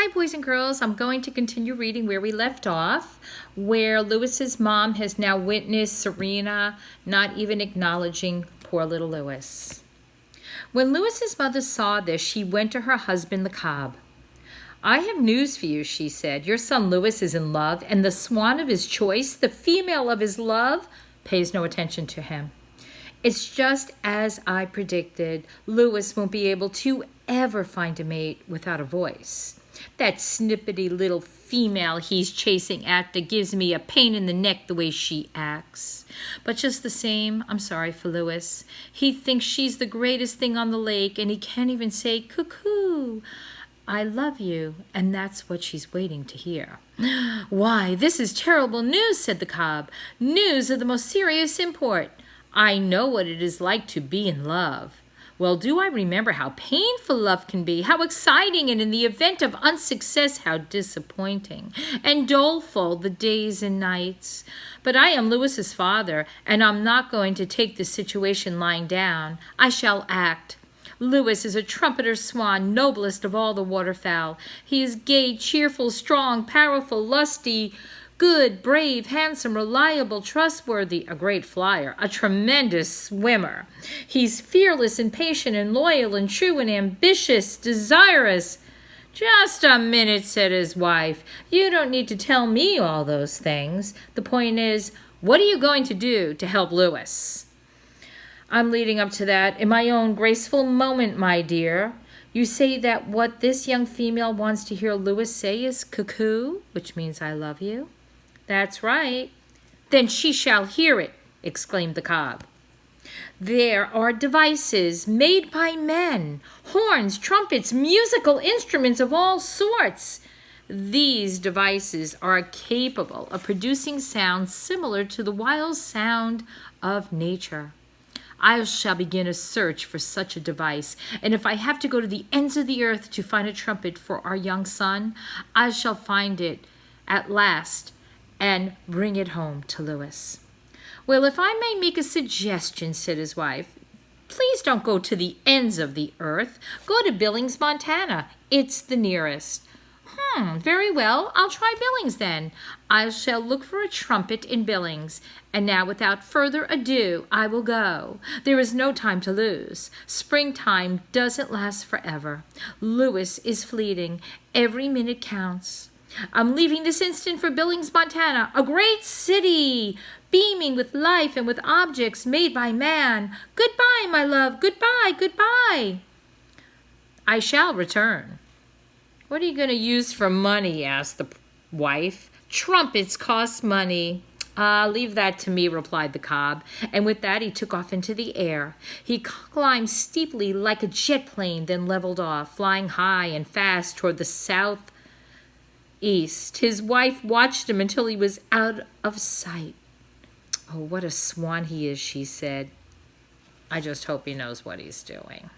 Hi, boys and girls. I'm going to continue reading where we left off, where Lewis's mom has now witnessed Serena not even acknowledging poor little Lewis. When Lewis's mother saw this, she went to her husband, the cob. "I have news for you," she said. "Your son Lewis is in love, and the swan of his choice, the female of his love, pays no attention to him. It's just as I predicted. Lewis won't be able to ever find a mate without a voice. That snippety little female he's chasing after gives me a pain in the neck the way she acts. But just the same, I'm sorry for Lewis. He thinks she's the greatest thing on the lake, and he can't even say, 'Cuckoo, I love you,' and that's what she's waiting to hear." "Why, this is terrible news," said the cob. "News of the most serious import. I know what it is like to be in love. Well, do I remember how painful love can be, how exciting, and in the event of unsuccess, how disappointing and doleful the days and nights. But I am Lewis's father, and I'm not going to take this situation lying down. I shall act. Lewis is a trumpeter swan, noblest of all the waterfowl. He is gay, cheerful, strong, powerful, lusty, good, brave, handsome, reliable, trustworthy, a great flyer, a tremendous swimmer. He's fearless and patient and loyal and true and ambitious, desirous." "Just a minute," said his wife. "You don't need to tell me all those things. The point is, what are you going to do to help Lewis?" "I'm leading up to that in my own graceful moment, my dear. You say that what this young female wants to hear Lewis say is 'cuckoo,' which means 'I love you'?" "That's right." "Then she shall hear it," exclaimed the cob. "There are devices made by men, horns, trumpets, musical instruments of all sorts. These devices are capable of producing sounds similar to the wild sound of nature. I shall begin a search for such a device, and if I have to go to the ends of the earth to find a trumpet for our young son, I shall find it at last and bring it home to Lewis." "Well, if I may make a suggestion," said his wife, "please don't go to the ends of the earth. Go to Billings, Montana. It's the nearest." Very well. I'll try Billings then. I shall look for a trumpet in Billings. And now, without further ado, I will go. There is no time to lose. Springtime doesn't last forever. Lewis is fleeting. Every minute counts. I'm leaving this instant for Billings, Montana, a great city, beaming with life and with objects made by man. Goodbye, my love. Goodbye, goodbye. I shall return." "What are you going to use for money?" asked the wife. "Trumpets cost money." "Leave that to me," replied the cob, and with that he took off into the air. He climbed steeply like a jet plane, then leveled off, flying high and fast toward the southeast. His wife watched him until he was out of sight. "Oh, what a swan he is," she said. "I just hope he knows what he's doing."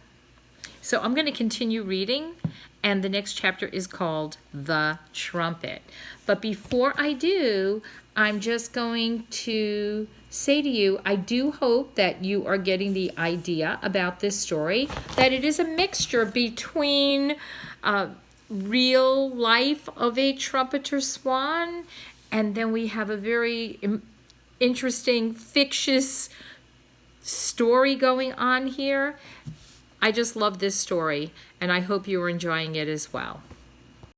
So I'm going to continue reading, and the next chapter is called The Trumpet. But before I do, I'm just going to say to you, I do hope that you are getting the idea about this story, that it is a mixture between real life of a trumpeter swan, and then we have a very interesting fictitious story going on here. I just love this story, and I hope you are enjoying it as well.